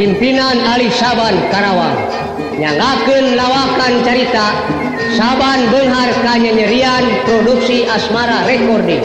pimpinan Ali Saban Karawang nyanggakeun lawakan carita Saban Beunghar Kanyanyerian produksi Asmara Recording.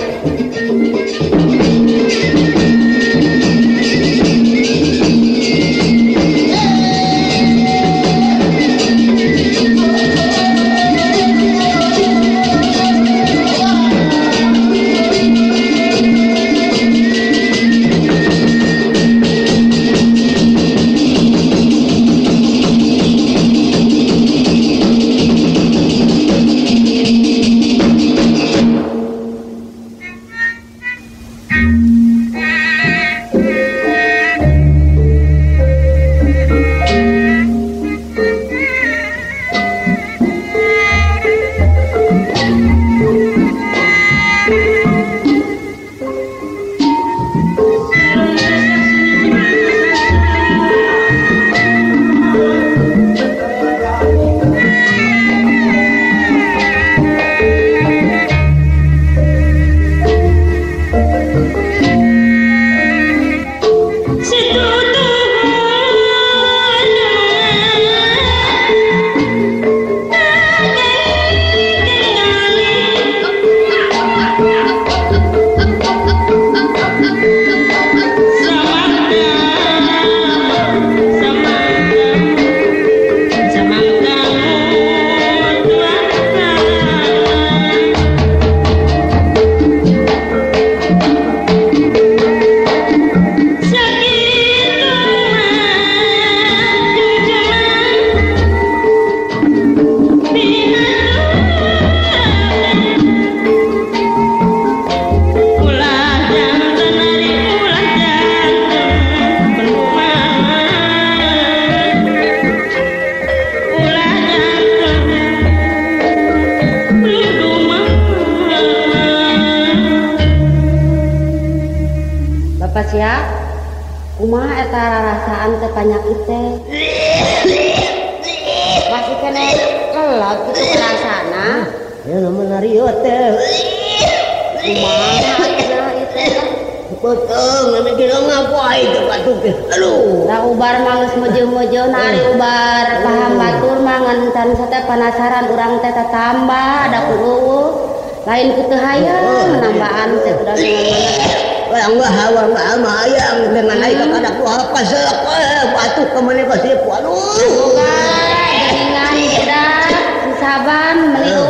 Sia kumaha eta rarasaan teh panyakit teh masih kena kelot gitu perasana ya namun nariot teh kumaha cenah ieu potong nami kira ngapai teh batuk teh aduh da ubar mah geus meujeuh-meujeuh nari ubar paham batur mah ngan can teh penasaran urang teh tambah da kueueuh lain kitu hayang menambaan teh udah yang bahawa ayang dengan air kada ku apa selak batuk ke mana pasti aduh jaringan jedak si Saban meliu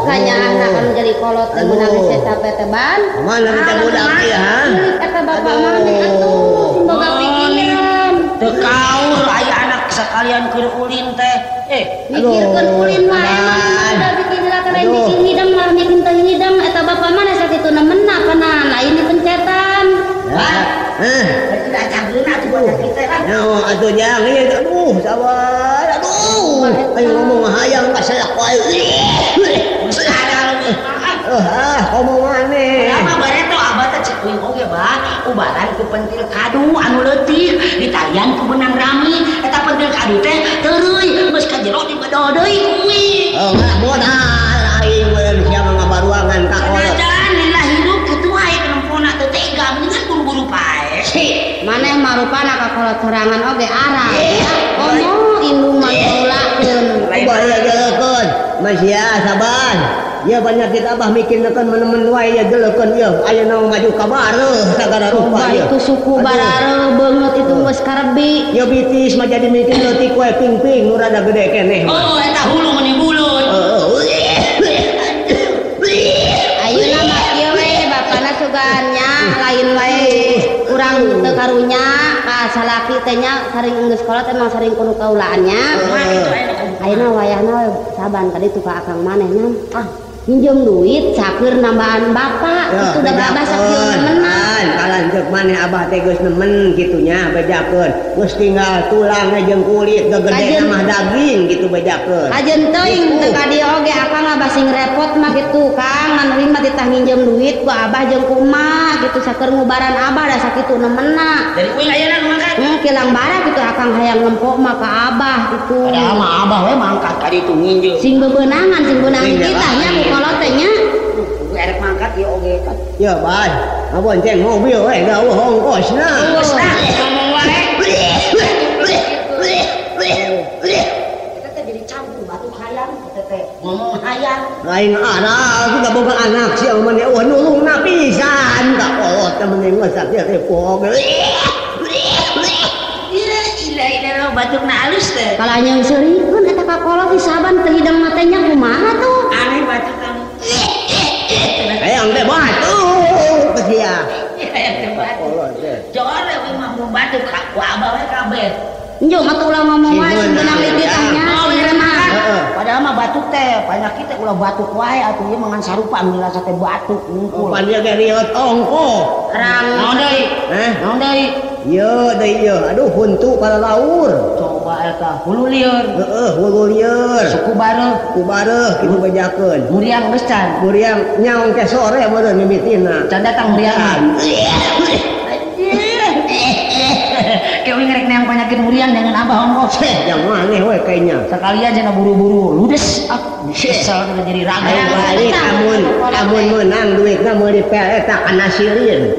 kanya anak jadi kolot teh meunang geus sampai teban mana kita budak ieu ha eta bapak mah atuh boga pikiran teu kaur aya anak sakalian keur ulin teh mikirkeun ulin mah emang ada bikin laka lain bikin hidang malah bikin teh hidang eta bapak mana sakitu nemenna kana lain dipencetan tidak canggeuna tuh banyak kita kan atuh jang ieu aduh sabar aduh ayo ngomong hayang kaselak wae ngomong maneh lama bareto abah teh cek uing oge bah ubaran ku pentil kadu anu leutik ditalian ku benang rami eta pentil kadu teh teureui geus ka jero dibedo deui kuwi modal aing beun sia ngabaruangan ka kolot jangan lillah hidup kitu wae kenempona teu tega mendingan buru-buru pae maneh mah rupana ka kolot sorangan oge arah ya ngomong indung mah diulakeun bahaya jelekeun masih Saban ya banyak kita abah mikirkeun menemen wae ya jelekeun ieu ayeuna maju ka bareuh sagara rupa ieu itu suku barareuh beungeut itu geus karebi ya bitis mah jadi mikir leutik wae ping-ping nu rada gede keneh oh eta hulu meuni bulut ayeuna mah kieu we bapana sugannya lain wae urang teu karunya ka salaki teh nya saring geus kolot emang saring kudu kaulaannya ayeuna wayahna Saban ka ditu ka akang manehna minjem duit sakeur nambaan bapak itu udah babah sakieu nemenan kalanceuk maneh abah teh geus nemen kitunya bejakeun geus tinggal tulangna jeung kulit gegede mah daging gitu bejakeun ajeun teuing teu ka dieu oge akang abah sing repot mah kitu Kang ngan urang mah ditah minjem duit ku abah jeung ku emak gitu sakeur ngubaran abah da sakitu nemenna dari uing ayeuna nu mangkat kilang bara gitu akang hayang nempok mah ka abah gitu padahal mah abah we mangkat ka ditu nginjeu sing bebeunangan sing beunang kita nya ku kolot teh nya erek mangkat ieu oge kan ya bae abonceng mobil we da ongkosna ngomong wae ngomong hayang. Lain anak, juga boga anak siapa mana nulung napisan, tak kolot temen yang ngesak dia tepok. Ila lo batuk na halus teh. Kalau yang selingkuh eta kakolot di saban teu hidang matanya kumaha tuh? Aneh batuk kamu. Yang teh batuk kesia. Yang teh batuk. Jore we mah mau batuk ku abah we kabeh. Njo mah tuh ulah ngomong wae sebenarnya leutik tanya. Padahal mah batuk teh, penyakit teh ulah batuk wae atuh ieu mangan sarupa mila teh batuk ngungkul. Pan dia ge riot ongko. Rang Naon deui? Naon deui? Ieu deui ieu. Aduh huntu para laur. Coba eta hulu lieur. Hulu lieur. Suku bareuh, Ku bareuh kitu bejakeun. muriang geus can. Muriang nyaong teh sore meureun mimitina. Can datang muriangan. Kayak ngerek neang penyakit muriang dengan abah ongkos. Yang maneh we kayaknya. Sekalian cenah buru-buru ludes. Kesel udah jadi raga. Ayo balik amun menang duitna meuli pel eta kana sirin.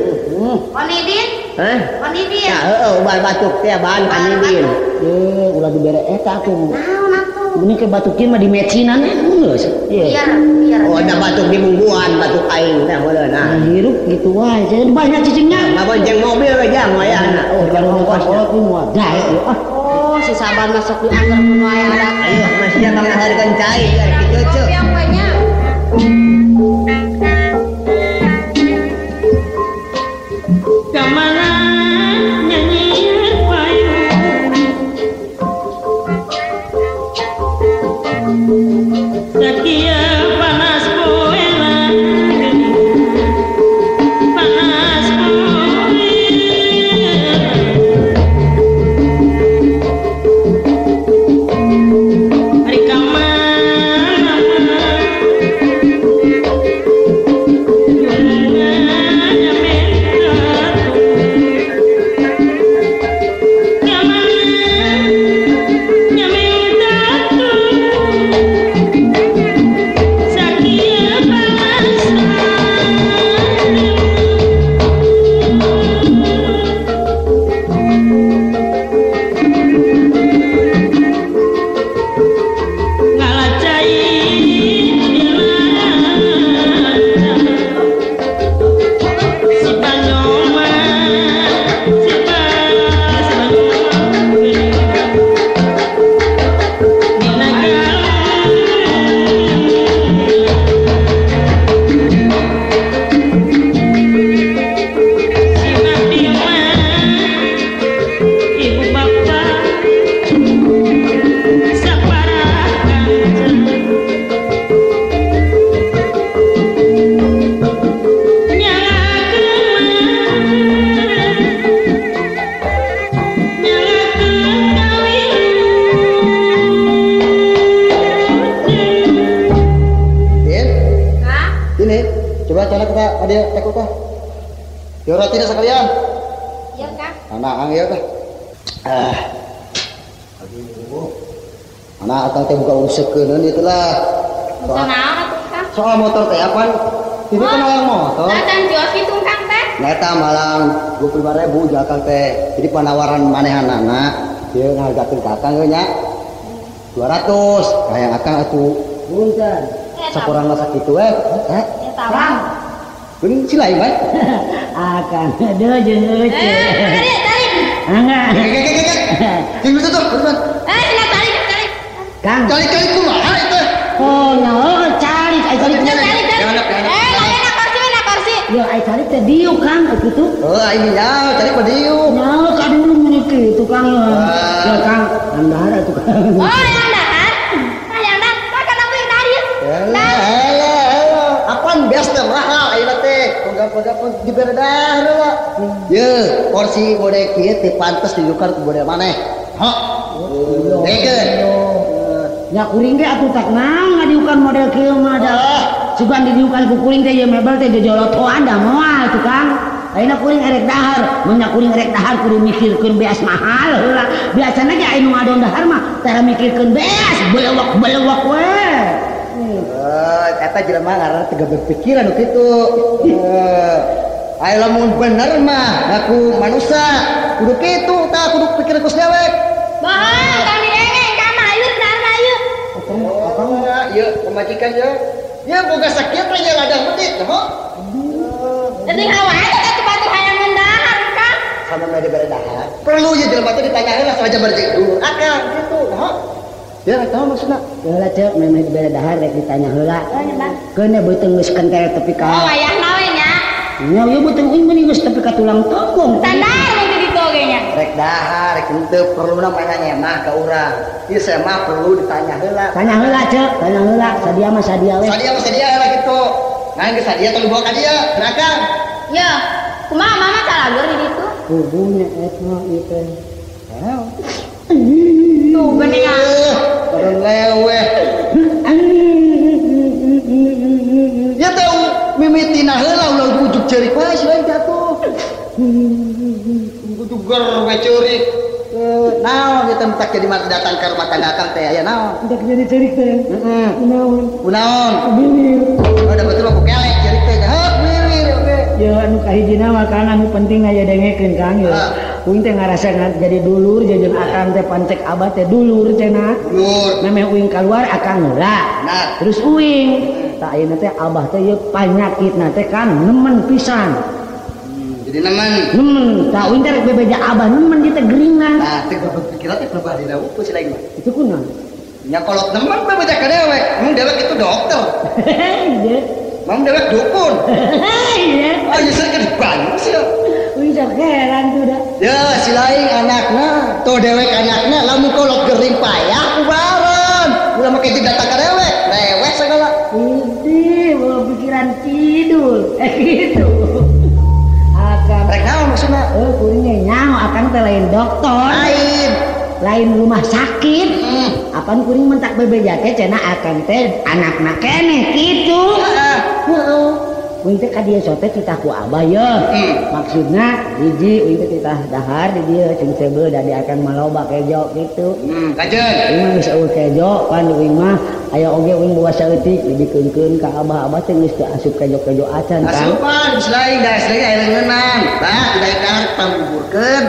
Konidin? Hah? Konidin. Ya ubar batuk teh bahan kanidin. Ulah dibere eta tuh. Naon atuh? Ini ke batukin mah di mecinan geus. Biar. Oh ada batuk di mungguan, batuk aing teh meureun nah. Hirup gitu wae. Jadi banyak cicingnya. Ngabonceng mobil we jang wayahna. Oh Kalau ongkos. kolot ini mah dae. Oh, si saban masuk di anggar mun wae ada. Ayo masih datang hareukeun cai kitu ceu. Yang banyak. Kamana nyanyi payung Sakia panas poela panas poela Hari kamana Ada teko tah. Yo roti dah sekalian. Iya, Kang. Anak ang ya tah. Anak akang teh buka urusekeun ieu teh lah. Bisa naon atuh, Kang? Soal motor teh apaan? Ini kan yang motor. Datang jos kitu, Kang teh. Neta malang 25.000 jual akang teh. Jadi penawaran manehanana dia ngargakeun ka akang nya 200. Kayak akang atuh. Punten. Sakurang sakitu we. Ya tabang. Geuning cilai bae. akan ada jeung Tarik. enggak Tinggal tuh, teman. Sila tarik. Kang Kali-kali kumaha itu? oh nyaho cari Tarik. Jangan, Lain na kursi. yo ai cari teh diu Kang kitu Oh, ini ya, cari padiu. nyaho kadu mun kitu Kang ya Kang andahara tuh Kang Oh, yang dahar. Yang dahar. Kakak aku yang dari. Apaan biasa mahal ayeuna teh. Poga-poga pun diberdah heula. Ye, porsi bode kieu teh pantes ditukar ku bode maneh. Hah. Dekeun. nya kuring teh atuh tak naon ngadiukan model kieu mah da sugan didiukan ku kuring teh ye mebel teh jojolotoan da moal tuh Kang ayeuna kuring erek dahar mun nya kuring erek dahar kudu mikirkeun beas mahal heula biasana ge anu ngadon dahar mah tara mikirkeun beas belewak we Eta jelema ngaranna teu berpikiran kitu. Aya lamun bener mah ngaku manusia kudu kitu tah kudu pikir ku dewek. Bahal, Kang direngeng, Kang ayu, dahar ayu. Akang ya pemajikan ya. Ya boga sakit aja ladang medit, noh. Jadi hawa aja kan batu hayang ngendahar kan. Sama mede beredahar. Perlu ya jelema teh ditanya heula saja berjegur. Akang gitu, noh. Ya tahu maksudna. Heula cek memeh beda dahar rek ditanya heula. Keuna beuteung geus kentel tepi ka. Oh wayah nawe nya. Nya ieu beuteung uing meni geus tepi ka tulang tongkong. Standar mungkin ditu ge nya. Rek dahar, rek henteu perluna mana nyemah ka urang. Ieu saya mah perlu ditanya heula. Tanya heula cek, tanya heula sadia mah sadia we. Sadia heula gitu. Ngan geus sadia teu bawa ka dieu, kenakang. Ya, kumaha mama calagur di ditu? Kubunya eta ieu teh. Tuh geuningan. Orang leweh. Ya tahu mimitina heula ulah ujuk ceurik wae selain jatuh. Ujuk ger we ceurik. Naon eta mentak jadi mati datang ke rumah tangga akang teh aya naon? Udah jadi ceurik teh. Heeh. Kunaon? Kunaon? Bibir. Ada betul aku kelek ceurik teh. Heup bibir oke. Ya anu kahijina mah kan anu penting aya dengekeun Kang ya. Uing teh ngarasa jadi dulur jeung akang teh pancek abah teh dulur cenah. Lur. Memeh uing keluar akang heula. Nah. Terus uing tak ayeuna teh abah teh ye panyakitna teh kan nemen pisan. Jadi nemen. Nemen, tak uing teh rek bebeja abah nemen dia teh geringan. Nah, teh berpikir teh pribadi da upu si lain mah. Itu kunaon? Nya kolot nemen bebeja ka dewek. Mun dewek itu dokter. Iya. Mam dewek dukun. Iya. Ah, ieu seukeun banget sih. Uing sok heran tuh dah. Ya, si lain anakna, tuh dewek anakna, lamun kolot gering payah kubaran. Ulah make tidak tak dewek, dewek segala. Ini bawa pikiran kidul. Gitu. Akang. Rek naon maksudna? Kuringnya nyaho akang teh lain dokter. Lain rumah sakit. Apaan kuring mentak bebeja teh cenah akang teh anakna keneh kitu. Heeh. Uing teh ka dieu sote titah ku abah ya. Maksudna hiji uing teh titah dahar di dieu jeung sebeul da akan maloba kejo kitu. Kajen. Uing mah geus eueuh kejo pan uing mah aya oge uing bawa saeutik dibikeunkeun ka abah teh geus teu asup kejo-kejo acan kan. Asupan selain da selain aya leungeunang. Tah tidak kan pambuburkeun.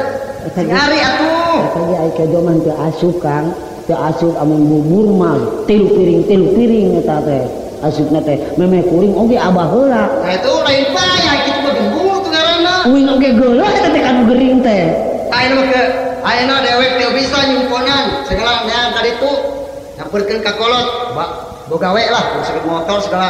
Nyari atuh. Eta ge aya kejo mah teu asup Kang. Teu asup amun bubur mah 3 piring eta teh. Asupna teh memeh kuring oge abah heula. Nah itu lain payah kitu mah gembul teu ngaranna. Uing oge geuleuh eta teh kanu gering teh. Ayeuna mah ke ayeuna dewek teu bisa nyimponan segala nya tadi tu nyamperkeun ka kolot. Boga we lah sakit motor segala.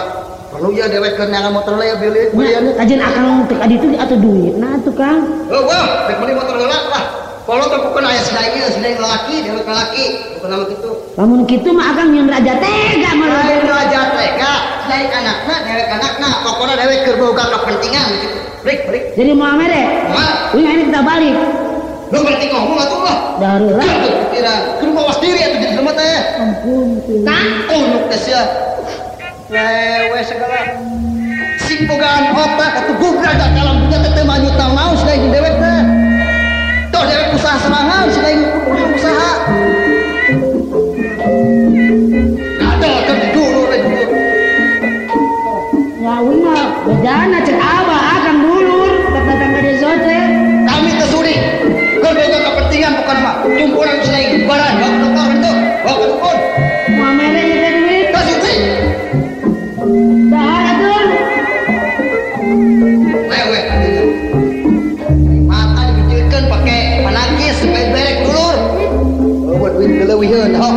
Perlu ya dewek keur nyangan motor le beli. Kajen akang teu ka ditu atuh duitna atuh Kang. Wah, rek beli motor heula lah. Kolot teh pokona aya sinaing lelaki, dewek lelaki, bukan nama kitu. Lamun kitu mah akang nyeun raja tega mah. Lain raja tega, selain anakna, dewek anakna, pokona dewek keur boga kepentingan gitu. Break. Jadi mau mere. Mah, Uing aya kita balik. lu berarti ngomong atuh lah. Darurat. Jangan pikiran, kudu mawas diri atuh jadi rumah teh. Ampun tuh. Unuk teh sia. Lewe segala. Sing bogaan otak atuh gubrak da kalam punya teh mah nyutang naon selain dewek teh. Tuh dewek usaha serangan selain usaha. Ada kan dulu. Ya uing mah bejana cek abah akang dulur datang ka desa teh. Kami tersudi. Kau boga kepentingan bukan mah. Kumpulan selain barang, bawa dokter itu, bawa dukun. Mau mere ieu duit. Kasih duit. Dahar atuh. Lewe. Mata dibijilkeun pakai panagis supaya berek dulur. Buat duit geleuwieun, ho.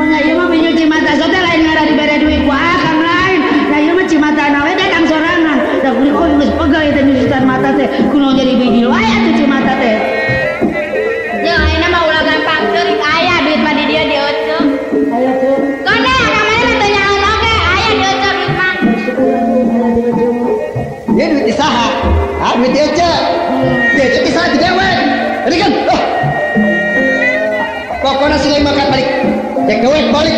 Nya ieu mah menyuci mata sote lain ngara dibere duit ku akang lain. Nah ieu mah cimata nawe datang sorangan. Da kuring kok geus pegai teh nyucian mata teh. Kunaon jadi biji wae atuh cimata teh. Jeung ayeuna mah ulah gampang ceurik aya duit mah di dieu dieuceuh. Aya tuh. Konde namanya teh nyaeun oge aya dieuceuh duit mah. Dia duit isaha. Duit dia aja. Dia aja isaha di dewek. Tadi kan. Pokoknya selain makan balik. Cek dewek balik.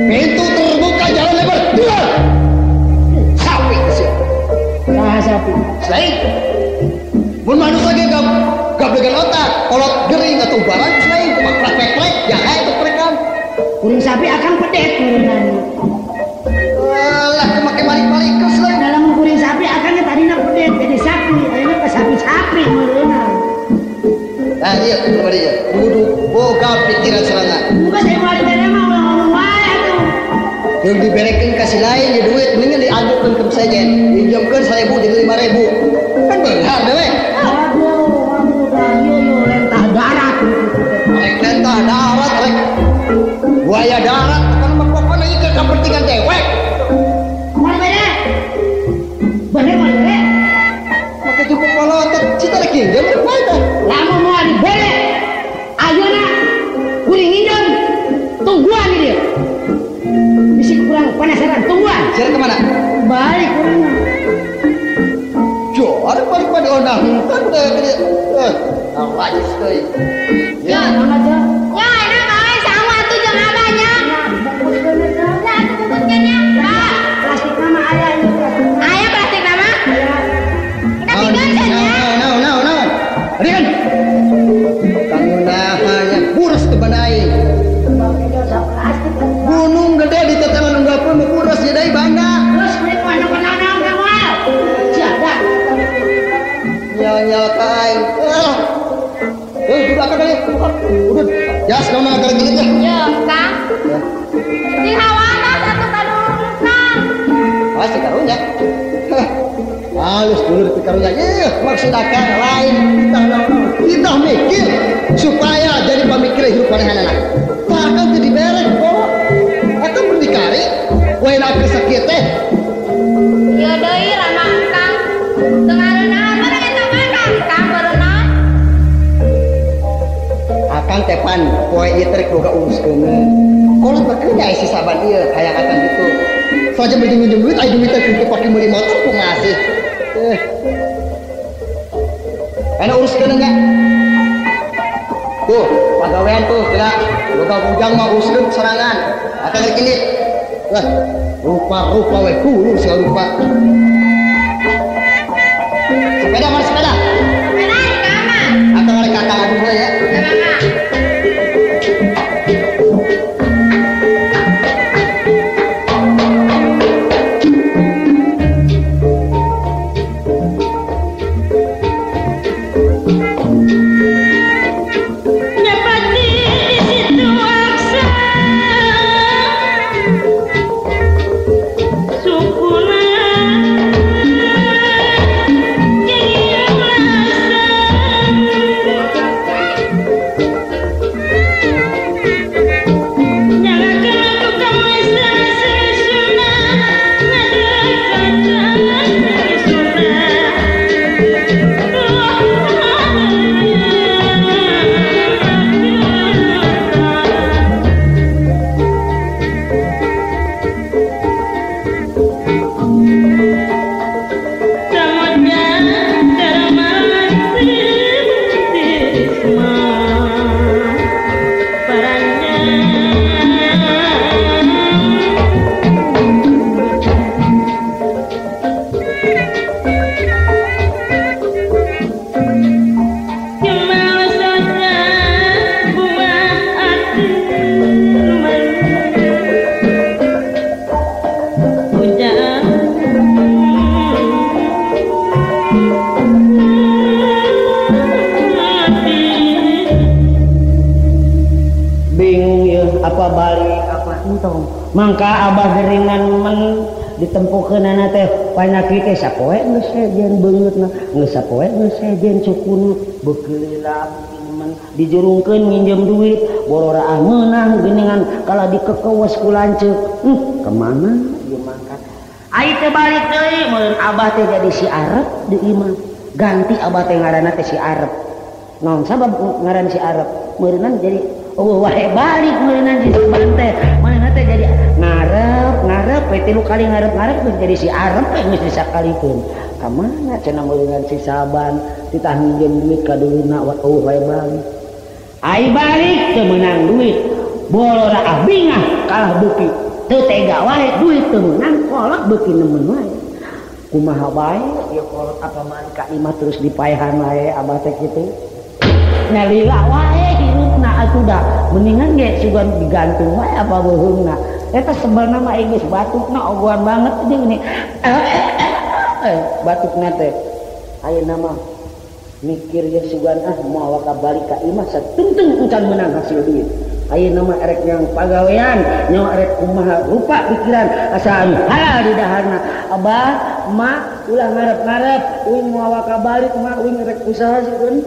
Pintu terbuka jalan lebar. Dua. Sawi sih. Nah sapi. Selain. Mun manusia ge gablegan otak, kolot gering atau barang selain plek ya itu prekan. Kuring sapi akan pedet turunannya. Lah make balik ke selain. Dalam kuring sapi akannya tadinya pedet jadi sapi, akhirnya ke sapi meureunan. Nah iya, kembali ya. Kudu boga pikiran serangan. Bukan saya mau ada mah yang diberikan kasih lain ya duit mendingan dianjurkan ke sejen dijamkan 1.000 jadi 5.000 kan benar deh Waduh, yo lentah darat. lentah darat buaya darat kan pokoknya ini kepentingan dewek Mana bere? Bener mana bere? maka cukup kalau cita lagi jangan apa Lama mau dibere. Ayeuna kuring hidung. Tungguan ini dia. Bisa kurang penasaran tungguan. siapa kemana? Balik kurang. Ada balik pada onang kan udah gede awal sekali Ya, nama aja. Ya, enak kali sama tuh jeung abahnya. Bungkus bener dah. Nah, tuh bungkusnya. Nah, Plastik nama ayah ini. aya plastik nama. Kita tinggal saja. no Rian kamu nahanya buras ke bandai gunung gede di tetangan nunggak pun buras jadi bangga Terus kulit mana penanam kamu? Siada. nyal kain udah akan kali udah ya sekarang akan gini deh Yo, Kang. Di hawana satu kadulur Kang. pasti karunya halus dulu di karunya iya maksud akan lain kita mikir supaya jadi pemikir hidup panehanana takkan jadi berek kok atau berdikari wain aku sakit teh Yo deui rama Kang. Dengareunana mana eta makan Kang berenang. akan tepan poe ieu trek boga uruskeun kalau bekerja isi saban ieu hayang akan gitu saja minjem duit aya duit teh untuk pakai beli motor ku ngasih enak uruskeun enggak tuh pagawean tuh kira boga bujang mah uruskeun serangan akan gini wah rupa-rupa we kudu segala rupa sepeda mana sepeda Sepeda di kamar. atau oleh kakak aduh ya Ya, Mama. apa balik apa entong mangka abah geringan men ditempukeunana teh panyakit teh sapoe geus sejen beungeutna geus sapoe geus sejen cukuna beukeulilah men dijurungkeun nginjem duit borora meunang geuningan kala dikekewas ku lanceuk kemana ieu mangka ai teh balik deui mun abah teh jadi si Arab di imah ganti abah teh ngaranna teh si Arab naon sabab ngaran si Arab meureunna jadi wae balik meureunna jadi bante mana teh jadi ngarep tilu kali ngarep geus jadi si Arab geus disakalikeun ka mana cenah meureunna si Saban ditah minjem duit ka duluna wae balik ai balik teu meunang duit bolora abingah kalah beuki teu tega wae duit teu meunang kolot beuki nemen wae kumaha bae ieu kolot apa mah ka imah terus dipaehan wae abah teh kitu nyalila wae hirupna atuh da mendingan ge sugan digantung wae apa beuheungna eta sebenarnya mah geus batukna ogohan banget jeung ini batukna teh ayeuna mah mikir ge sugan moal ka balik ka imah satungtung encan menang hasil duit ayeuna mah erek yang pagawean nyawa erek kumaha rupa pikiran asa anu halal di daharna abah emak ulah ngarep-ngarep uing mau awak balik emak uing erek usaha sieun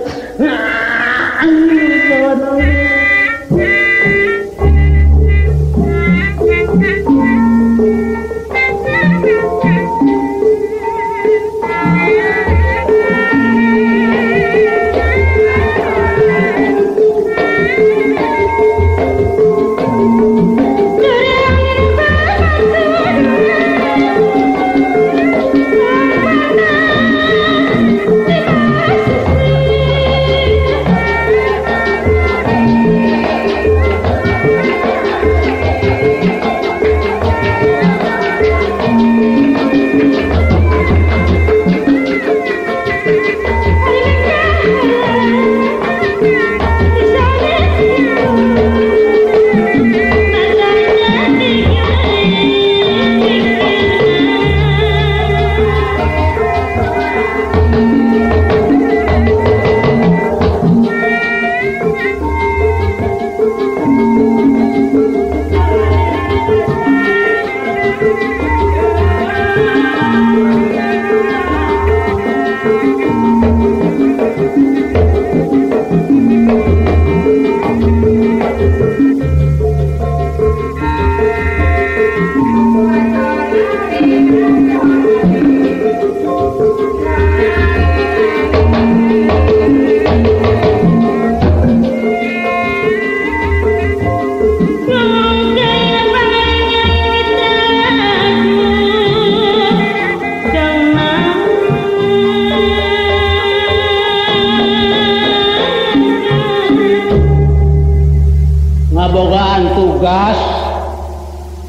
tugas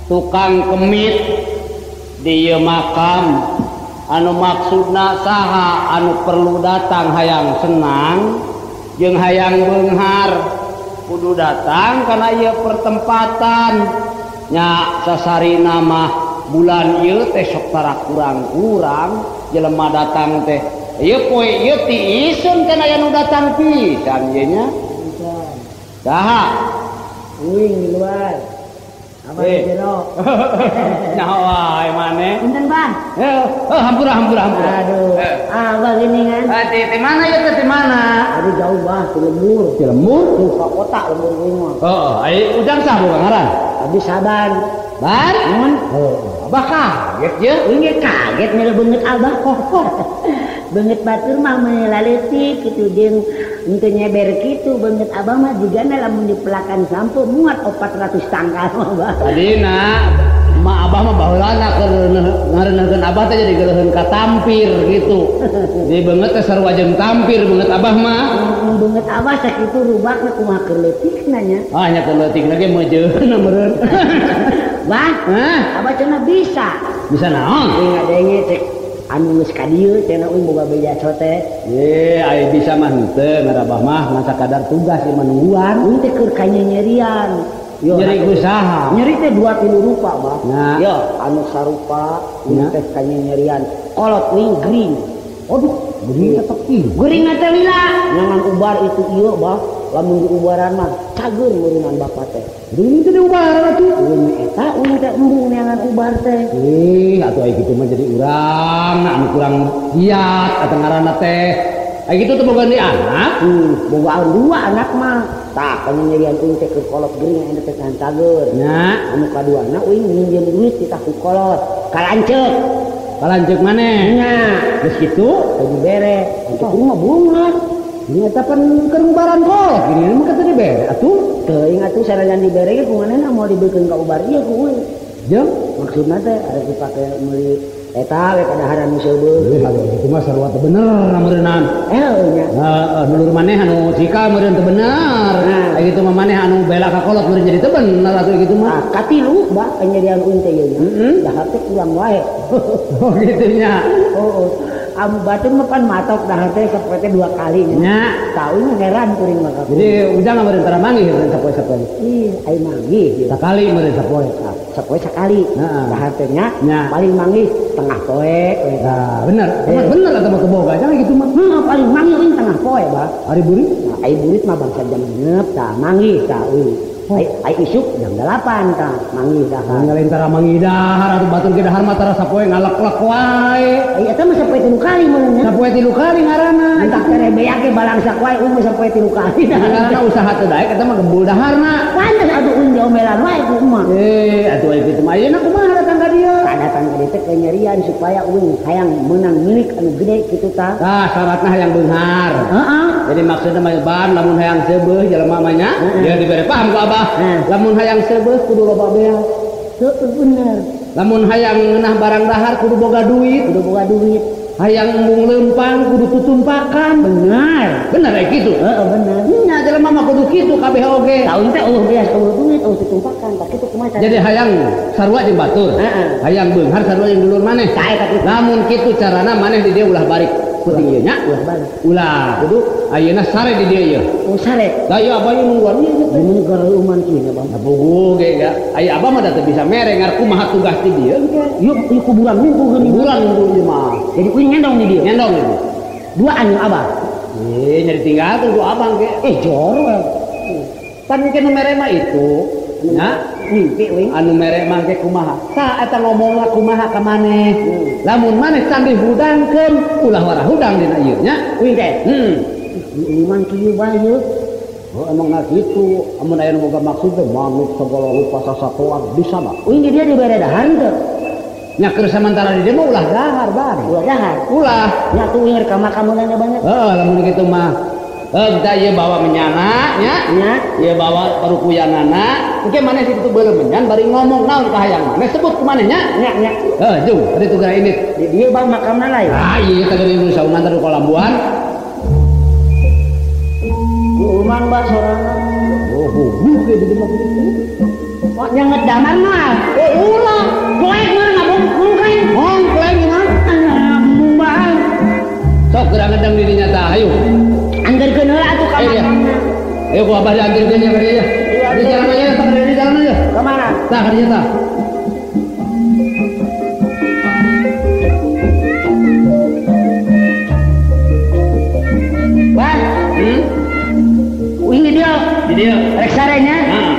tukang kemit di makam anu maksudna saha anu perlu datang hayang senang jeung hayang beunghar kudu datang karena ieu pertempatan nya sasarina mah bulan ieu teh sok tara kurang-kurang jelema datang teh ieu poe ieu tiiseun kana aya nu datang pisan ieu nya saha uing di luar apa jero nyawa maneh punten Bang hampura aduh abah gini kan di mana ya di mana aduh jauh bah di lembur tuh ke kota lembur uing mah ayo ujang sah bukan ngaran abis saban bar mun abah kaget ya uing kaget mila beungeut abah kok beungeut batur mah melaleutik kitu jeung untuk nyeber gitu banget abah mah juga lamun dipelakan sampo muat 400 tangkal mah tadina ma abah mah baheulana keur ngareuneukeun abah teh jadi geuleheun ka tampir gitu jadi beungeut teh sarua jeung tampir beungeut abah mah beungeut abah sakitu rubakna kumaha keur leutikna nya nya keur leutikna ge meujeun meureun wah abah cenah bisa naon ingat denge cek anu geus ka dieu cenah uing boga beja teh aya bisa mah henteu ngarabah mah masa kadar tugas ieu manungguan uing teh keur kanyerian nyeri usaha nyeri teh 2-3 rupa bah yo anu sarupa uing teh kanyerian kolot uing gering aduh gering eta gering teh lila nyangan ubar itu ieu bah lamun diubaran mah cager meureunnan bapak teh gering teh diubaran atuh uing eta uing teh embung nyangan ubar teh atuh aya kitu mah jadi urang anu kurang giat atuh ngaranna teh aya kitu teh boga di anak boga 2 anak mah tah kanyerian uing teh keur kolot gering aya teh kan cager nya anu kaduana uing minjem duit ti tah ku kolot kalanceuk maneh nya geus kitu teh dibere itu rumah bunga ini eta pan keur ubaran kolot gini mah kata dibere atuh teuing atuh sarajan dibere ge kumanehna mau dibeukeun ka ubar ieu ku uing jeung maksudna teh arek dipake meuli eta we kadaharan nu seubeul itu mah sarua teh bener meureunnan nya nulur maneh anu cikal meureun teh bener aya kitu mah maneh anu bela ka kolot meureun jadi teh bener atuh kitu mah katilu bah kanyerian uing teh ieu dahar teh kurang wae oh kitu nya amu batur mah pan matok dahar teh sapoe teh 2 kali nya tahu heran kuring mah jadi ujang meureun tara manggih meureun sapoe ih ai manggih sakali meureun sapoe sakali dahar teh nya paling manggih tengah poe nah bener bener atuh mah keboga jangan gitu mah paling manggih uing tengah poe bah ari burit ai burit mah bangsa jam 6 tah manggih tah uing Ai isuk jam 8 tah manggih dahar. Ngalintara manggih dahar atuh batur ge dahar mah tara sapoe ngalek-lek wae. Ai eta mah sapoe 3 kali meureun. Sapoe 3 kali ngaranna. Entah tere beak ge balangsak wae mah sapoe 3 kali. Ngaranna usaha teu daek eta mah gembul daharna. Pantes atuh uin diomelan wae ku emak. Atuh aya kitu mah ayeuna kumaha datang ka dieu? Datang ka dieu teh kenyerian supaya uin hayang meunang milik anu gede kitu tah. Tah syaratna hayang beunghar. Heeh. Jadi maksudna mah ban lamun hayang seubeuh jelema mah nya, dia dibere paham ku Abah. Lamun hayang seubeuh kudu loba beal. Teu bener. Lamun hayang ngeunah barang dahar kudu boga duit. Hayang embung leumpang kudu tutumpakan. Bener ya gitu. Heeh bener. Nya jelema mah kudu kitu kabeh oge. Tahu teh eueuh beas eueuh duit eueuh tutumpakan tak kitu kumaha. Jadi hayang sarua jeung batur. Hayang beunghar sarua jeung dulur maneh. Lamun kitu carana maneh di dieu ulah balik puting ieu nya. Ulah balik. Ulah kudu ayeuna sare di dieu ieu. Oh sare. Da ieu abah ieu nungguan ieu teh. Mun gareuman kieu Bang. Puguh ge ya. Aya abah mah da teu bisa mere ngar kumaha tugas di dieu. Yuk kuburan nunggu geuning. Kuburan nunggu ieu mah. Jadi uing ngendong di dieu. Ngendong ieu. Duaan yang abah. Nyari tinggal tuh abang ge. Jorok. Pan ke nu mere mah itu. Nya Mimpi uing. anu mere mah ge kumaha? Sa eta ngomongna kumaha ka maneh. Lamun maneh can dihudangkeun, ulah warah hudang dina ieu nya. Uing teh. Iman kieu bae ieu. Oh emang na kitu, amun aya nu boga maksud teh manuk segala rupa sasatoan bisa mah. Uing di dia dibere dahar teu. Nya keur sementara di dieu mah ulah dahar bari. Ulah dahar. Ulah. Nya tuh uing rek ka makamunana banyak. Lamun kitu mah kita ieu bawa menyana nya. Ieu bawa parukuyanana. Engke maneh situ beuleuh menyan bari ngomong naon ka hayang maneh sebut ku maneh nya. Nya. Jung, tadi tugas ini. Di dieu Bang makamna lain. Iya tadi nu saunan tadi kolambuan. Umang Mbak sorangan. Buke di dieu mah kitu. Kok nyanget damar mah. Ulah. Poek mah ngabung kleng. Kleng mah. Bang. Sok geura ngedeng di dinya tah ayo. Anggerkeun heula atuh ka makamna. Ayo ku abah diantirkeun nya ka dieu. Di jalan aja, tak di jalan aja. Ka mana? Tah ka dieu tah. Bang. Uing di dieu. Di dieu. Rek sarenya. Heeh.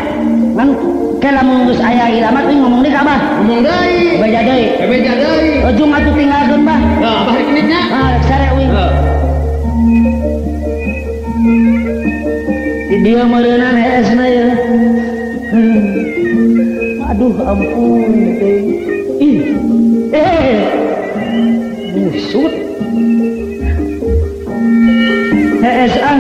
Kan lamun geus aya ilamat uing ngomong deui ka Abah. Ngomong deui. Beja deui. Beja deui. Ujung atuh tinggalkeun Bah. Abah rek nya. Rek sare uing. Di dia meureunan heesna ya. Aduh ampun teh. Busut. Hees ah.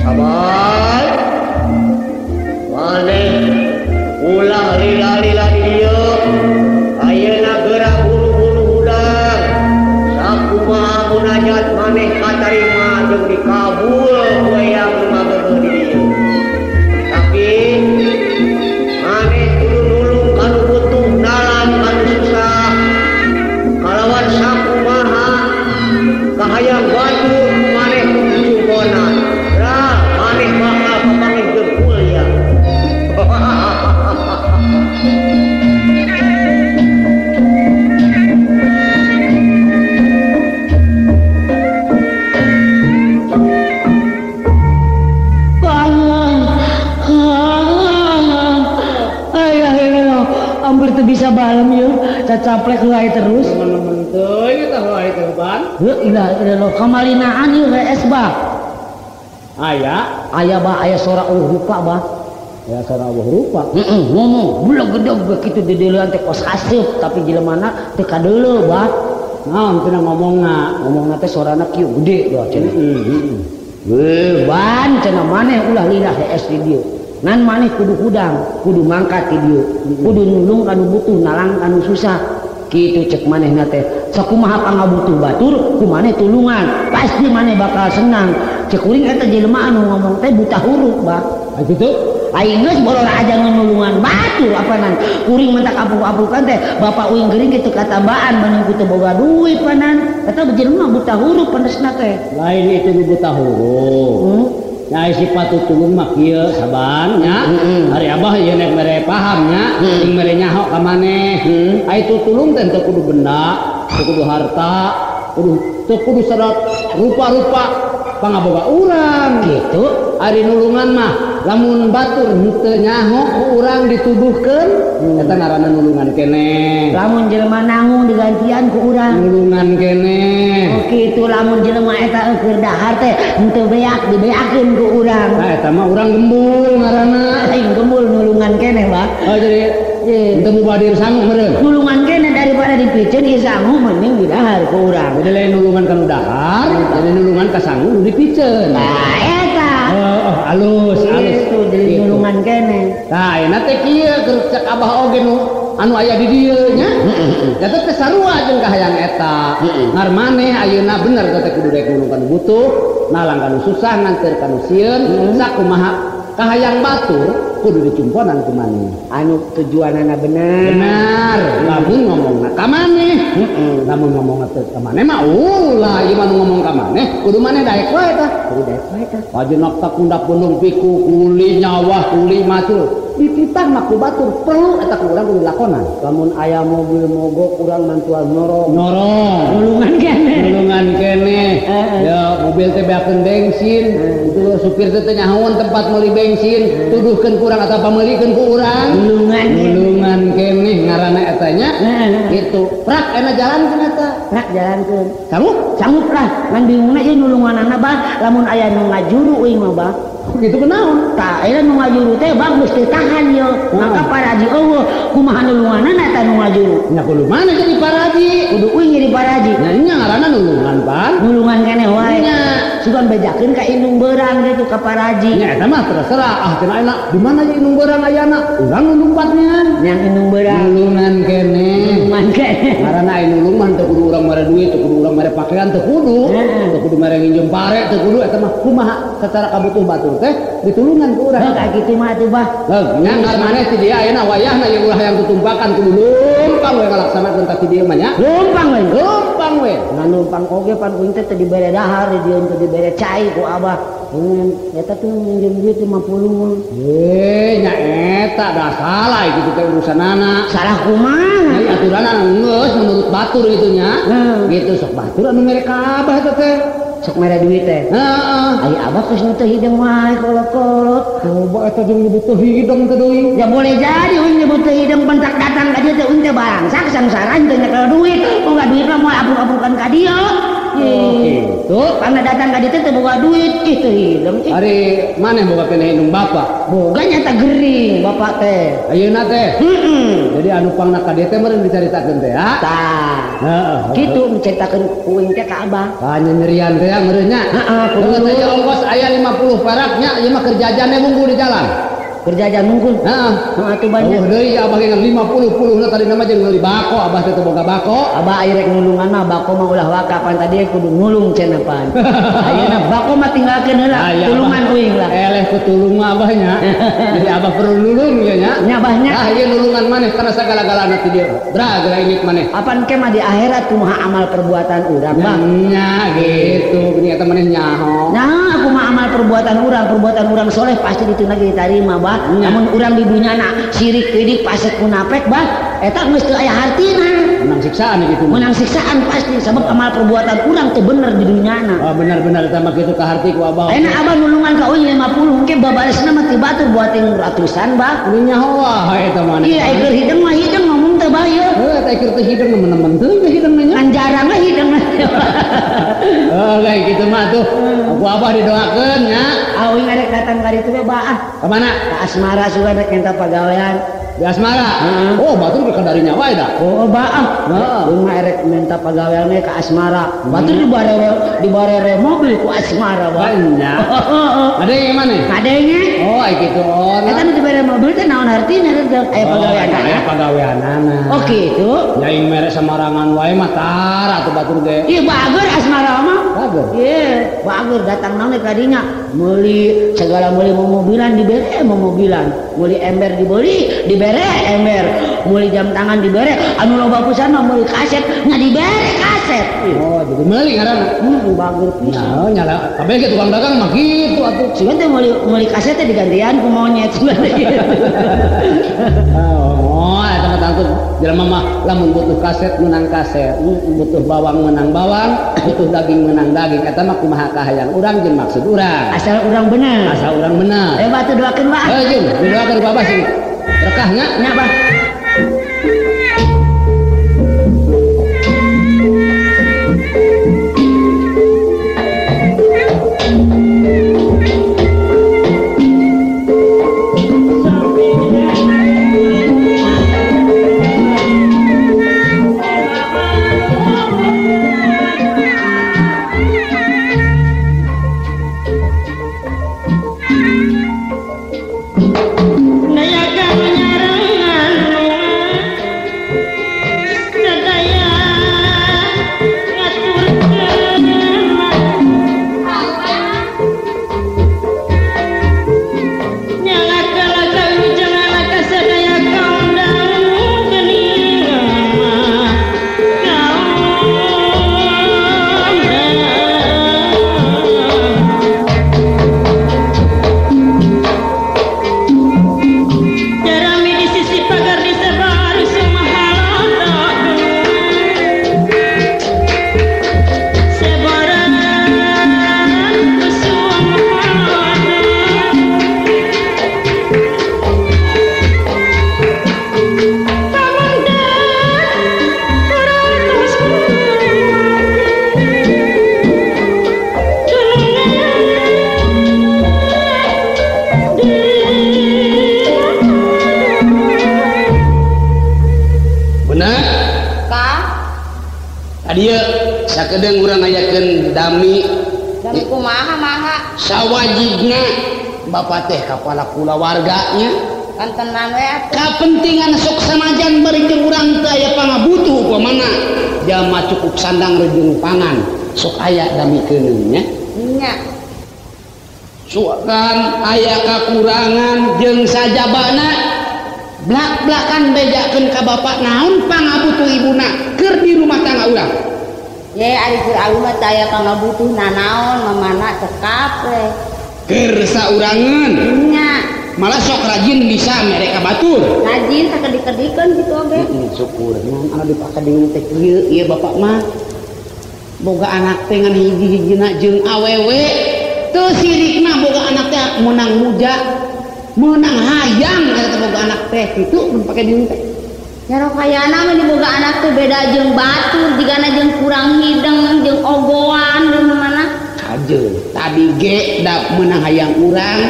Sabar. Maneh ulah lila-lila di dieu. Ayeuna geura buru-buru hudang. Sakumaha munajat maneh katarima jeung dikabul ku yang mabeugeuh di dieu. Tapi maneh kudu nulung kanu butuh dalam kanu susah. Kalawan sakumaha kahayang batur maneh jungkona. Dah maneh bakal papanggih jempul ya. Hampir tuh bisa balem ya, cacaplek helai terus. Teman-teman teuy tah wae teh ban. Ilah lo kamalinaan ieu rees Bah. Aya Bah, aya sora rupa Bah. Ya sora rupa. Ngomong bulag-gedeg kitu di dieuleun teh kos aseup tapi jelemana teu kadeuleu Bah. Naon cenah ngomongna teh sorana kieu gede ya cenah. Ban cenah maneh ulah lidah hees di dieu. nan maneh kudu hudang kudu mangkat ti dieu kudu nulung kanu butuh nalang kanu susah kitu cek manehna teh sakumaha pangabutuh batur kumaneh tulungan pasti maneh bakal senang cek kuring eta jelema anu ngomong teh buta huruf bah gitu aing geus bolor aja nulungan batur apanan kuring mentak apuk-apukan teh bapak uing geuring kitu katabaan maneh teu boga duit panan eta jelema buta huruf panesna teh lain itu nu buta huruf Nyai sifat tulung mah kieu saban nya. Hari abah ieu nek mere paham nya, ting mere nyaho ka maneh. Ai tulung teh teu kudu benda, teu kudu harta, teu kudu serat rupa-rupa pangaboga urang gitu. Ari nulungan mah lamun batur teu nyaho ku urang dituduhkeun eta ngaranna nulungan keneh. Lamun jelema nangung digantian ku urang nulungan keneh. Oh kitu lamun jelema eta keur dahar teh henteu beak dibeakeun ku urang. Nah eta mah urang gembul ngaranna. Aing gembul nulungan keneh, Pak. Oh jadi henteu mubadir sangu meureun. Nulungan keneh daripada dipiceun ieu sangu mending didahar ku urang. Jadi lain nulungan kanu dahar, jadi nulungan ka sangu nu dipiceun. Nah eta. Oh, alus. Itu jadi nulungan keneh. Nah, enak teh kieu keur cek abah oge nu anu aya di dieu nya. Eta teh sarua jeung kahayang eta. Ngar maneh ayeuna bener teh kudu daek nulung kanu butuh, nalang kanu susah nganter kanu sieun, sakumaha kahayang batur kudu dicumponan ku maneh. Anu tujuanana bener. Benar, lamun ngomongna ka maneh. Lamun ngomongna teh ka maneh mah ulah ieu mah ngomong ka maneh, kudu maneh daek wae tah. Kudu daek wae tah. Ajeunna tak pundak pundung piku kuli nyawa kuli macul. Dititah mah ku batur perlu eta ku urang kudu lakonan. Lamun aya mobil mogok urang mantuan norong. Nulungan keneh. Ya mobil teh beakeun bensin, itu supir teh nyahoon tempat meuli bensin, tuduhkeun ku urang atawa pameulikeun ku urang. Nulungan keneh ngaranna eta nya. Kitu. Prak enak jalankeun eta. Prak jalankeun. Sanggup lah. Ngan bingungna ieu nulunganana bah lamun aya nu ngajuru euy mah bah. Gitu kenaon? Tah eta nu ngajuru teh bagus teh tahan yo. Maka paraji eueuh kumaha nulunganana eta nu ngajuru. Nya kudu mana jadi paraji? Kudu euy jadi paraji. Nya nya ngaranna nulungan pan. Nulungan keneh wae. Nya sugan bejakeun ka indung beurang gitu ka paraji. Nya eta mah terserah ah cenah enak di mana ye indung beurang ayana? Urang nu numpatnya. Yang indung beurang. Nulungan keneh. Nulungan keneh. Ngaranna ai nulung mah teu kudu urang mere duit, teu kudu urang mere pakaian, teu kudu. Teu kudu mere nginjem pare, teu kudu eta mah kumaha secara kabutuh batur teh ditulungan ku urang. Kayak gitu mah tuh bah. Nya ngar maneh ti dia ayeuna wayahna ye ulah hayang tutumpakan kudu lumpang we ngalaksanakeun ta ti dieu mah nya. Lumpang we. Ngan lumpang oge pan kuing teh dibere dahar di dieu teh dibere cai ku abah. Eta tuh minjem duit 50. Nya eta da salah gitu teh urusanana. Salah kumaha? Ai aturanna geus menurut batur gitu nya. Gitu sok batur anu mere ka abah teh. Sok mere duit teh. Heeh. Ai abah geus nu teu hideng wae kolot-kolot. Coba eta jeung nyebut teu hideng teh deui. Ya boleh jadi uing nyebut teu hideng pentak datang ka dieu teh uing teh barangsak sangsaran teh nyekel duit. Oh enggak duit mah moal abuk-abukan ka dieu. Gitu. Karena datang ka dieu teh boga duit ih teu hideng. Ari maneh boga keneh indung bapak. Boga nyata gering bapak teh. Ayeuna teh. Jadi anu pangna ka dieu teh meureun dicaritakeun teh ya. Tah. Heeh. Gitu menceritakeun uing teh ka abah. Nyerian teh meureun nya. Heeh, kudu teh ongkos aya 50 perak nya ieu mah kerjajane munggu di jalan. Kerjaan mungkul. Heeh. Heeh tuh banyak. Oh deui abah ge 50 puluhna tadi nama jeung meuli bako, abah teh teu boga bako. Abah aya rek nulungan mah bako mah ulah wakapan tadi kudu nulung cenah pan. Ayeuna bako mah tinggalkeun heula, tulungan uing lah. Eleh ku tulung mah abahnya. Jadi abah perlu nulung ya nya. Nya abahnya. Ah ieu nulungan maneh kana sagala-galana ti dieu. Geura inget maneh. Apan ke mah di akhirat kumaha amal perbuatan urang, Bang. Nya gitu, gini eta maneh nyaho. Nah, aku mah amal perbuatan urang soleh pasti dituna diterima, Bang. Namun urang di dunyana sirik teuing pasek munafik, Bang. Eta geus teu aya hartina. Menang siksaan gitu. Menang siksaan pasti sebab amal perbuatan urang teu bener di dunyana. Oh benar-benar eta mah kitu ka harti ku abah. Enak abah nulungan ka uing 50 engke babalesna mah ti batur buatin ratusan, Bang. Ini nyaho wae eta maneh. Iya, keur hideng mah hideng ngomong teh bae. Eta keur teh hideng nemen-nemen teuing hideng nya. Kan jarang lah hideng. Oh kayak gitu mah tuh. Aku abah didoakeun nya. Awing arek datang ka ditu teh baah. Ka mana? Ka asmara sugan rek enta pagawean. Di asmara. Heeh. Oh, batur berkadarinya wae dah. Oh, baah. Rumah erek minta pagaweannya ke asmara. Batur di barere mobil ku asmara wae. Banyak. Ada yang mana? Kadenge. Oh, ai kitu. Oh, Eta nu di barere mobil teh naon artina rek aya pagaweanna. Aya pagaweanana. Oh kitu. Nyaing mere samarangan wae mah tara atuh batur ge. Ieu bager asmara mah. Bager. Iya, bager datang naon kadinya. Meuli segala meuli mobilan dibere mobilan. Meuli ember dibere ember. Meuli jam tangan dibere. Anu loba pisan mah meuli kaset nya dibere kaset. Oh, jadi meuli ngaranna. Bager pisan. Nah, nyala kabeh ge tukang dagang mah kitu atuh. Sieun teh meuli kaset teh digantian ku monyet. Oh, eta mah tangkut jelema mah lamun butuh kaset menang kaset, butuh bawang menang bawang, butuh daging menang daging. Eta mah kumaha kahayang urang jeung maksud urang. Asal urang bener. Asal urang bener. Batu doakeun Pak. Jeung doakeun Bapak sih. Berkahnya Nya Pak. sakedeng urang ngayakeun dami kumaha sawajibna bapak teh kepala kulawarganya kan tenan we kapentingan sok sanajan bari jeung urang teh aya pangabutuh upamana jalma cukup sandang rejeung pangan sok aya damikeun nya nya suakan aya kakurangan jeung sajabana blak-blakan bejakeun ka bapak naon pangabutuh ibuna keur di rumah tangga urang ye ari keur alu mah aya pangabutuh nanaon mamana cekap we keur saurangan nya malah sok rajin bisa mereka batur rajin sakedik-kedikeun gitu oge syukur naon anu dipakadeung teh ieu bapak mah boga anak teh ngan hiji-hijina jeung awewe teu sirikna boga anak teh meunang muda meunang hayang eta boga anak teh kitu mun pake diung teh nya kayana mah diboga anak teh beda jeung batur jigana jeung kurang hideng jeung ogoan jeung mana kajeul tadi ge da meunang hayang urang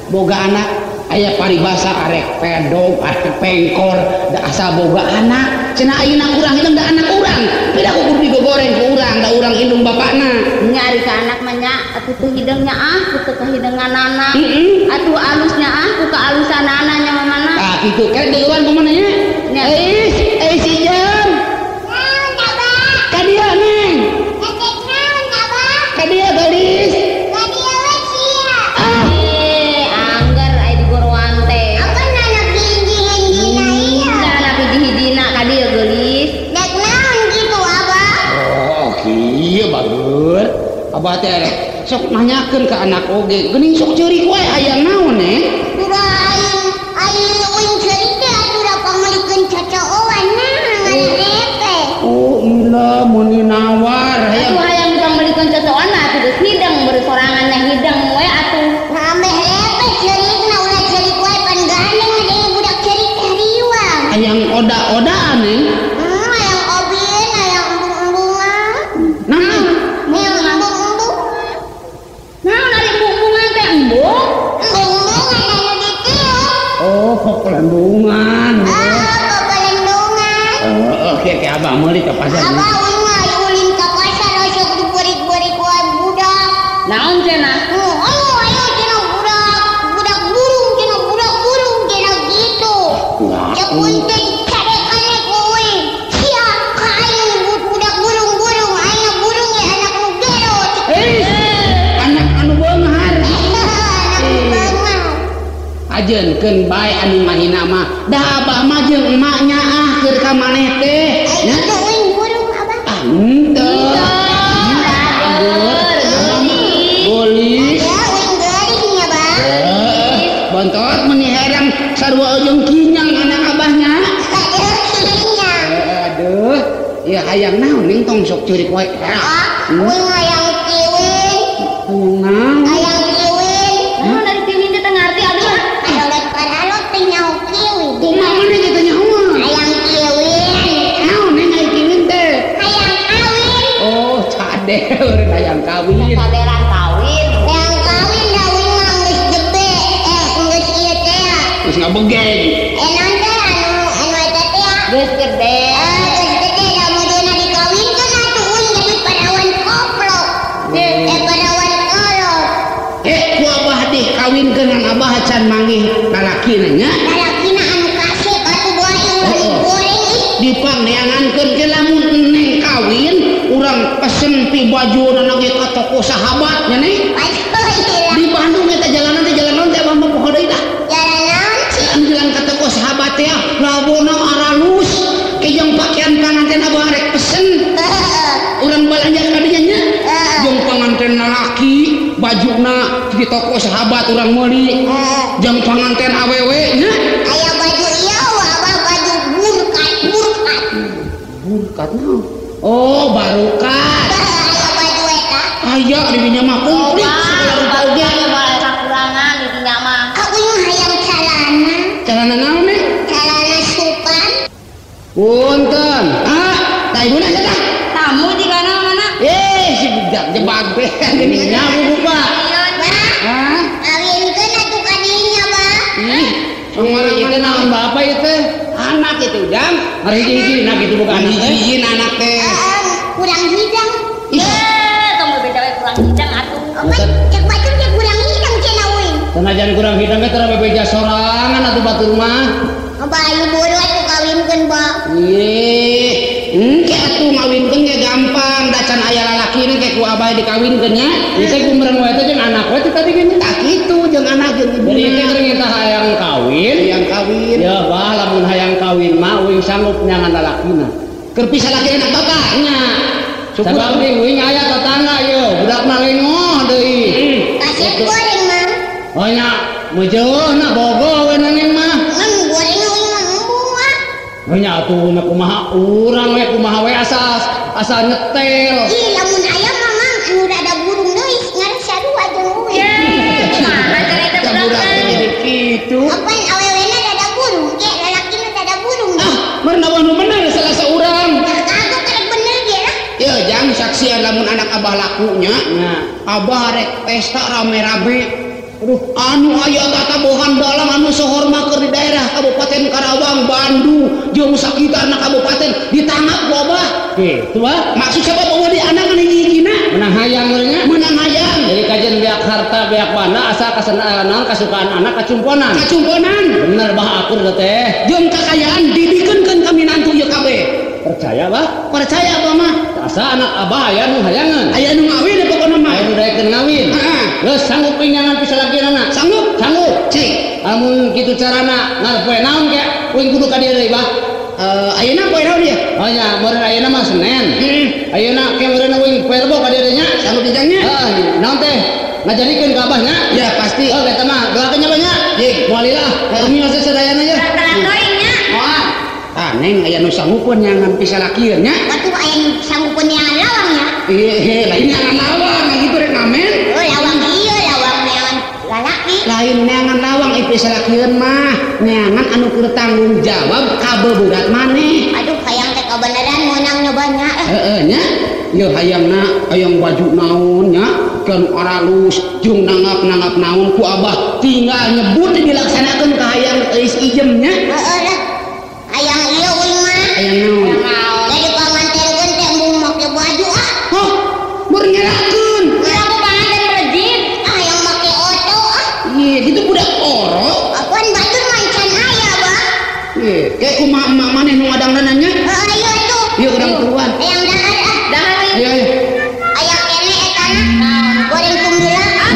boga anak aya paribasa arek pedog arek pengkor da asa boga anak cenah ayeuna urang hideung da anak urang beda kudu digogoreng ku urang da urang indung bapakna nyari ka anak mah nya atuh teu hideungnya kudu kahideunganana atuh alusnya ku kaalusanana nya mamana tah kitu ke deuan kumaha nya si jam ka dieu neng ka dieu gelis abah teh sok nanyakeun ka anak oge geuning sok ceurik wae aya naon udah aing uing ceurik teh atuh da pamalikeun cocooan oh iya mun nawar atuh hayang pamalikeun cocooan atuh geus hideng beureus sorangannya hideng we atuh nambah lepe ceurikna ulah ceurik wae pan gandeng deui budak ceurik teh riwang hayang oda-odaan hayang obin hayang embung-embungan nah naon ari embung-embungan teh embung embung anu ditiup oh kok embung Naon cenah? Ayo cenah budak burung cenah gitu. Ya punten cadekannya kowe. Sia kain budak burung ayo burung ya anak nu gero. Anak anu beunghar. Ajeunkeun bae anu mahina mah. Da abah mah jeung emaknya keur ka maneh teh. Ayo teuing burung abah. Henteu. Boleh. Ya uing geuring ya, Bang. Bontot meni herang sarua ujung kinyang anak abahnya. Aduh kinyang. Aduh, ya hayang naon ning tong sok curik wae. Uing hayang kiwin. Hayang Hayang kiwin. Naon dari tiwin teh ngarti aduh. Aya let paralot teh nyaho kiwin. kumaha maneh kita nyawa? Hayang kiwin. Naon ning ai kiwin teh? Hayang kawin. Oh, cadel hayang kawin. Saderan kawin. Hayang kawin da uing mah geus gede. Geus ieu teh. Terus ngabegeng. Enon teh anu eta teh. Geus gede. Geus gede da muduna dikawinkeun atuh uing jadi perawan koplok. Perawan kolot. Ku abah dikawinkeun ngan abah can manggih lalakina nya. Lalakina anu kasep atuh bae goreng ih. Dipangneangankeun ke lamun neng kawin urang pesen ti baju nana ge ka toko sahabat nya nih. Aduh, Di Bandung eta jalanan teh abah mah poho deui dah. jalan naon sih? Jalan ka toko sahabat teh labona aralus jeung pakaian panganten abah rek pesen. Urang balanja ka dinya nya. Jeung panganten lalaki bajuna di toko sahabat urang meuli. Jeung panganten awewe nya. Aya baju ieu abah baju burkat. Burkat naon? Oh, barukat. Aya baju eta. Aya di dinya mah komplit segala rupa oge. Sakurangan di dinya mah. Aku yang hayang celana. Celana naon nih? Celana supan. Punten. Da ibuna cenah. Tamu di kana mana? Si budak jebak teh geuninnya bubupa. Hah? Kawinkeun atuh ka dinya, Bah. Ih, Umar itu naon bapak itu anak itu jam hari hiji anak itu bukan anak hiji anak teh Kurang hidang. Tong beda we kurang hidang atuh. Cek batur cek kurang hidang cenah uing. senajan kurang hidang teh tara bebeja sorangan atuh batur mah Bayu bodoh atuh kawinkeun, Bah. engke atuh ngawinkeun ge gampang da can aya lalakina ke ku abah dikawinkeun nya ieu teh kumaha wae teh jeung anak wae teh tadi gini tak kitu jeung anak jeung ibu jadi teh keur ngita hayang kawin ya bah lamun hayang kawin mah uing sanggup nyangan lalakina keur pisah laki anak bapaknya sabab uing aya tetangga ieu budakna lengoh deui Kasih goreng, Mang. oh nya meujeuna bogo we nanging mah Goreng uing mah embung ah. oh nya atuh kumaha urang we kumaha we asal nyetel Ih, lamun aya mah Mang anu rada burung deui ngan sarua jeung uing. Kumaha cara eta budak teh? jadi kitu Apan awewena rada burung, ge lalakina rada burung. Menawa nu bener salah seorang. Kagak karek bener ge lah. Ya jang saksian lamun anak abah lakunya. Abah rek pesta rame-rame. Aduh, anu aya tatabohan dalang anu sohorma keur di daerah Kabupaten Karawang, Bandung, jeung sakitarna kabupaten ditangap ku abah. Kitu ah. Maksud sabab bahwa di anak anu hijina menang hayang nya. Menang hayang. Jadi kajian beak harta beak wana asal kasenaan kasukaan anak kacumponan. Bener bah akur teh. Jeung kakayaan didikeun kami nantu ieu kabeh. Percaya bah? Percaya abah mah. Asa anak abah aya nu hayangan. Aya nu ngawin pokona mah. Aya nu daekeun ngawin. Geus sanggup pinjangan pisah lakiana. Sanggup? Sanggup. Cik. Amun kitu carana ngapoe naon ge? Uing kudu ka dieu deui bah. Ayeuna poe naon dia? Oh nya, meureun ayeuna mah Senen. Ayeuna ke meureun uing poe Rebo ka dieu nya. Sanggup dijangnya? Naon teh? Ngajarikeun ka abahnya? Ya pasti. Oh eta mah doakeun nya banyak. Jik, moalilah. Kami masih sadayana nya. Taradoing nya. Moal. Neng aya nu sanggupeun nyangan pisah lakieur nya. Batu aya nu sanggupeun nyangan lawang ya. Lain nyangan lawang gitu rek ngamen. Oh, lawang ieu lawang nyangan lalaki. Lain nyangan lawang pisah lakieur mah nyangan anu keur tanggung jawab ka bebudak maneh. Aduh, hayang teh kabeneran meunang nyobanya. Nya. Ieu hayangna hayang baju naon nya kan aralus jeung nangap-nangap naon ku abah tinggal nyebut dilaksanakeun ka hayang geus ijem nya. Heeh lah. Hayang ieu uing mah. Hayang naon? Dari pangantenkeun teh embung make baju ah. Hah, meur nyerakeun. Aku panganten madang nanya. Ayo tuh. Yuk urang turuan. Yang dahar ah. Dahar we. Ayo ayo. Aya kene etana. Goreng tumila ah.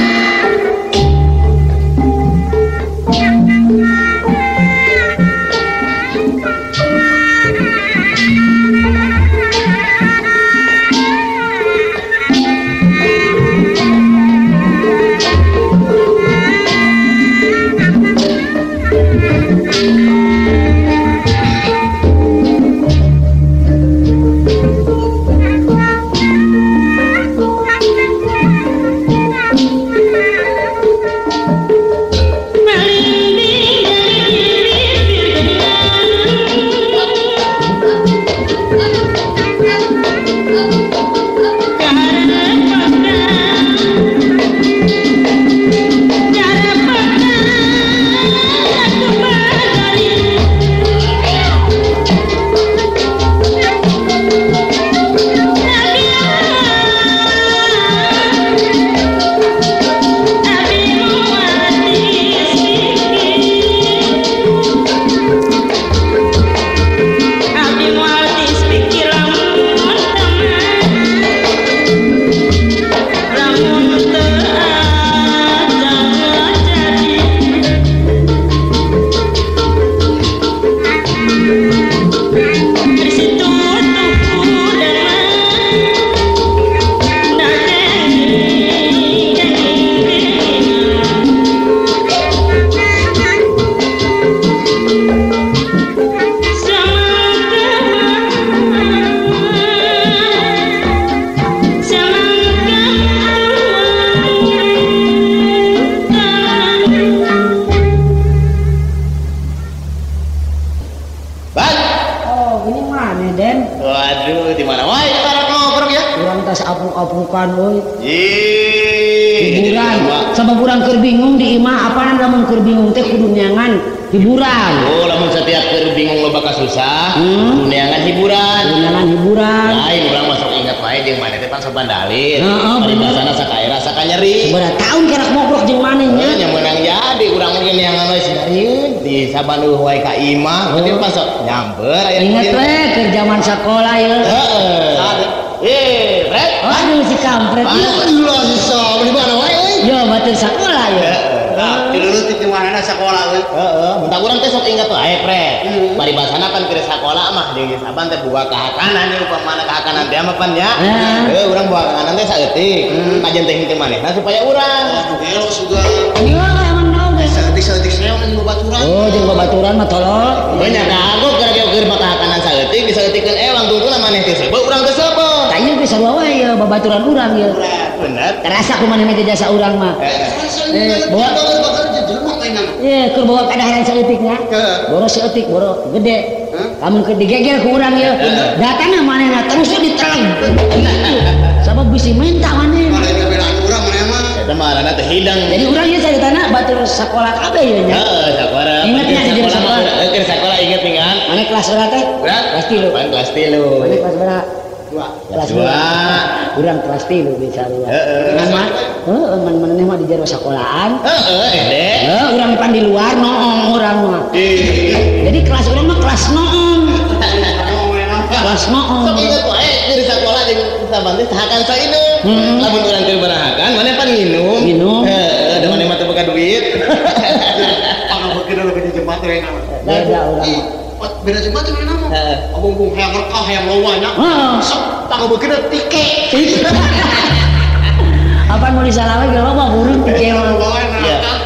apung-apungkan euy. Hiburan. Sabab urang keur bingung di imah apaan lamun keur bingung teh kudu neangan hiburan. Oh, lamun setiap keur bingung loba ka susah, kudu neangan hiburan. Kudu neangan hiburan. Lain urang masuk ingat wae jeung maneh teh pan sabandalin. Heeh, paribasana sakaira sakanyeri. Sabaraha taun kerak mobrok jeung maneh nya. Nya meunang jadi urang mungkin neangan we sinarieun di sabaneuh wae ka imah, berarti pas nyamper aya. Ingat we keur zaman sakola ya. Heeh. Fred. Aduh si kampret. Allah bisa di mana wae. Yo batur sakola ya. Nah, dilulus di mana sekolah euy. Heeh, bentar urang teh sok ingat wae, Fred. Paribasana pan keur sakola mah jeung saban teh buka kahakanan ieu upamana kahakanan teh mah pan nya. Heuh, urang buka kahakanan teh saeutik. Kajen teh henteu manehna supaya urang. Aduh, elok suga. Iya emang naon geus. Saeutik-saeutik saeun jeung babaturan. Oh, jeung babaturan mah tolol. Banyak kagok keur buka kahakanan saeutik disaeutikeun ewang tungtuna maneh teh seubeul urang teh seubeul. Tanya bisa bawa ya babaturan urang ya. Bener. Terasa kumaha teh jasa urang mah. Bawa iya, keur bawa kadaharan saeutiknya. Boro saeutik, boro gede. Kamu keur digegel ku urang ya. Datangna manehna terus diteleng. Sabab bisi minta maneh. Maneh belaan urang maneh mah. Eta mah arana teh hidang. Jadi urang ieu saeuteuna batur sakola kabeh ya nya. Heeh, sakola. Ingat nya di sakola. Keur sakola inget ningan. Maneh kelas berapa teh? Kelas 3. Pan kelas 3. Maneh kelas berapa? Kelas 2. Urang kelas 3 bisa lu. Ngan mah heeh man maneh mah di jero sakolahan. Ede. Urang pan di luar noong urang mah. Jadi kelas urang mah kelas noong. Kelas noong. Sok inget wae di sakola jeung saban teh sahakan saeuneu. Lamun urang keur barahakan maneh pan nginum. Nginum. Heeh, da maneh mah teu boga duit. Pangabeukkeun leuwih di jembat we nama. Beda urang. Beda jembat we nama. Heeh. Abung-bung hayang rekah hayang lowanya. Sok pangabeukkeun tike. Apa mau disalawe ge loba burung tike mah.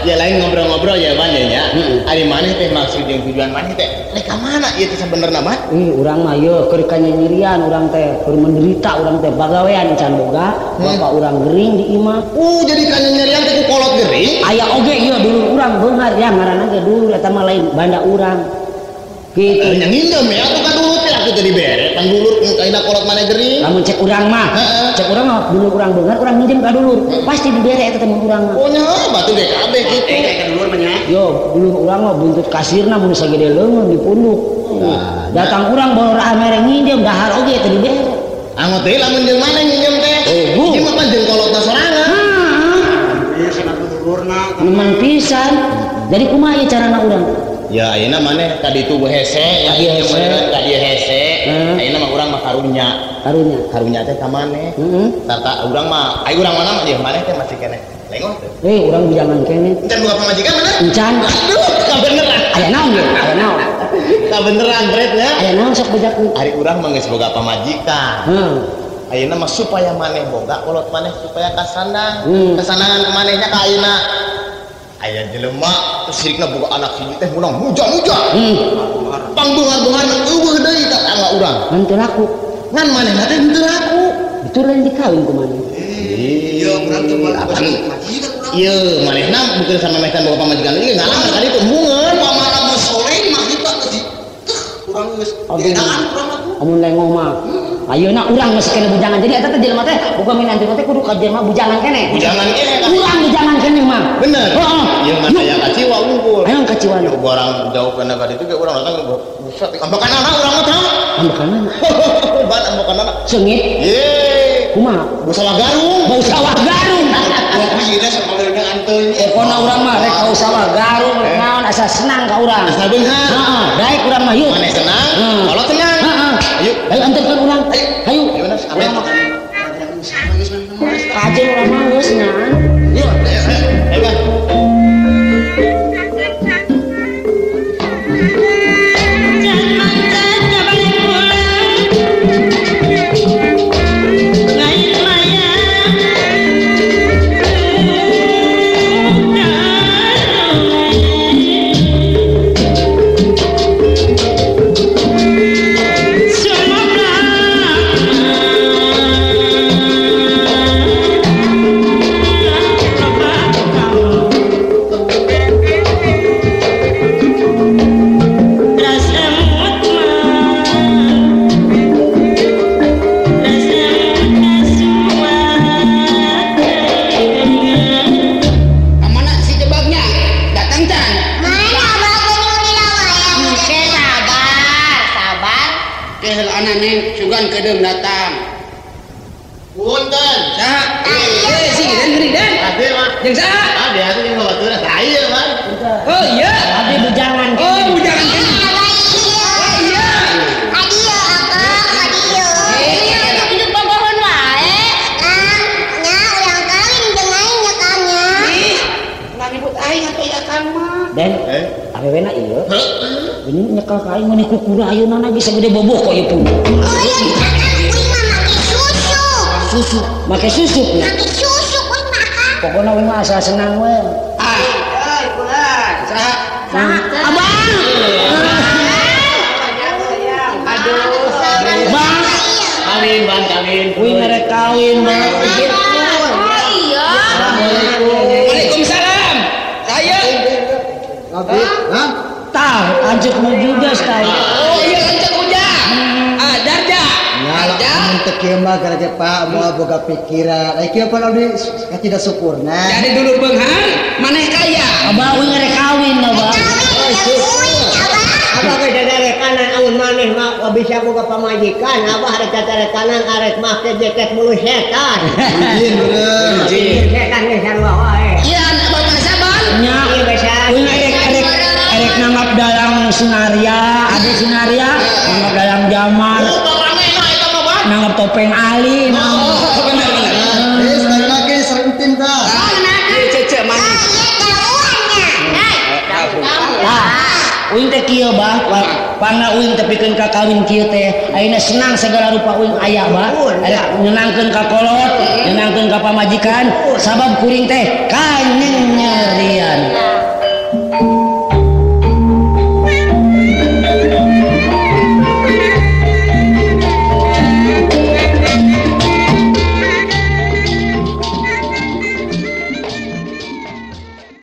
Ya lain ngobrol-ngobrol ya maneh nya. Ari maneh teh maksud jeung tujuan maneh teh lek ka mana ieu teh sabenerna mah? Urang mah yeuh keur kanyanyirian urang teh keur menderita urang teh bagawean can boga bapak urang gering di imah. Jadi kanyanyirian teh ku kolot gering. Aya oge ieu dulur urang beungar ya ngaranna ge dulur eta mah lain banda urang. Kitu. Nya ngindem ya atuh ka dulur teh atuh teu dibere pan dulur kaina kolot maneh gering. Lamun cek urang mah, cek urang mah dulur urang beungar urang minjem ka dulur. Pasti dibere eta teh mun urang mah. Oh nya batu ge kabeh kitu. Ka dulur mah nya. Yo, dulur urang mah buntut kasirna mun sagede leungeun dipunduk. Datang urang bawa raha mere nginjem dahar oge teh dibere. Anggot teh lamun jeung maneh nginjem teh. Ieu mah pan jeung kolotna sorangan. Ieu cenah dulurna. Memang pisan. Jadi kumaha ieu carana urang? Ya ayeuna maneh tadi itu hese ya Tadi hese. tadi hese. Ayeuna mah urang mah karunya. Karunya teh ka maneh. Tata urang mah urang mana mah dia maneh teh masih kene. Lengok teh. Urang bujangan kene. Encan boga pamajikan mana? Encan. Aduh, kabeneran. Aya naon ge? Aya naon? Kabeneran bret ya. Aya naon sok bejak. Ari urang mah geus boga pamajikan. Ayeuna mah supaya maneh boga kolot maneh supaya kasandang. Kasandangan manehnya ka ayeuna. Aya jelema sirikna boga anak hiji teh munang muja-muja. Pangbeungar-beungar eueuh deui ka tangga urang. Ngan teu laku. Ngan manehna teh henteu laku. Itu lain dikawin ku maneh. Iya, urang teh majikan. Iya, manehna bukan sama mekan boga pamajikan ieu ngalang kali itu mungeun pamana mah soleh mah kita teh. Urang geus edakan urang mah. Amun lengong mah. Ayeuna urang geus kene bujangan. Jadi eta teh jelema teh boga minanti teh kudu ka jelema bujangan kene. Bujangan kene kan. Urang bujangan kene mah. Bener. Heeh. Ieu mah aya kaciwa unggul. Aya kaciwa. Yo barang jauh kana ka ditu ge urang datang buset. Ambakan anak urang mah tah. Ambakan anak. Ban ambakan anak. Seungit. Ye. Kumaha? Bau sawah garung. Bau sawah garung. Wah, bisa sabarnya anteuy. Pokona urang mah rek bau sawah garung naon asa senang ka urang. Asa beunghar. Heeh, daek urang mah yuk. Maneh senang. Kalau tenang. Heeh. Ayo. Ayo anterkeun urang. Hayu. Ayo nas kabeh. Kajen urang mah geus ngan. Yuk. Ayo. Kedeng datang. Punten. Saha? Si dan geuning dan. Ade mah. Jeung saha? Ade atuh jeung baturna saya mah. Oh iya. Abi bujangan kene. Oh, bujangan kene. Hidup bobohon wae. Ribut aing atuh ya kan mah. Den, awewena ieu. Ini nyekal ka aing mun kukura ayeuna bisa gede boboh kok ieu pun. Susu, make susu. Pokoknya we mah asal senang we. Saha? Abang. Aduh. Bang, Kawin, Bang, kawin. kuwi ngarek kawin, Bang. Waalaikumsalam. Saya. Tah, ajekmu juga sekali. Oh iya lanjut ujang. Darja. Darja. Untuk kieu mah gara Pak moal boga pikiran. Ai kieu kalau di tidak syukurna. Jadi dulu beunghar, maneh kaya. Abah we ngarek kawin, Abah. Abah ge dadare kanan aun maneh mah bisa boga pamajikan. Abah ada dadare kanan arek make jaket mulu setan. Izin bener. Setan ge sarua wae. Iya, Bapak Saban. Nya, Iya bisa. we erek nanggap dalam sinaria, ada sinaria, nanggap dalam jamal, nanggap topeng Ali, Sekali lagi sering tinta. Cece manis. Nah, uing teh kieu bah, pangna uing teh pikeun ka kawin kieu teh, ayeuna senang segala rupa uing aya bah, nyenangkeun ka kolot, nyenangkeun ka pamajikan, sabab kuring teh kanyen nyerian.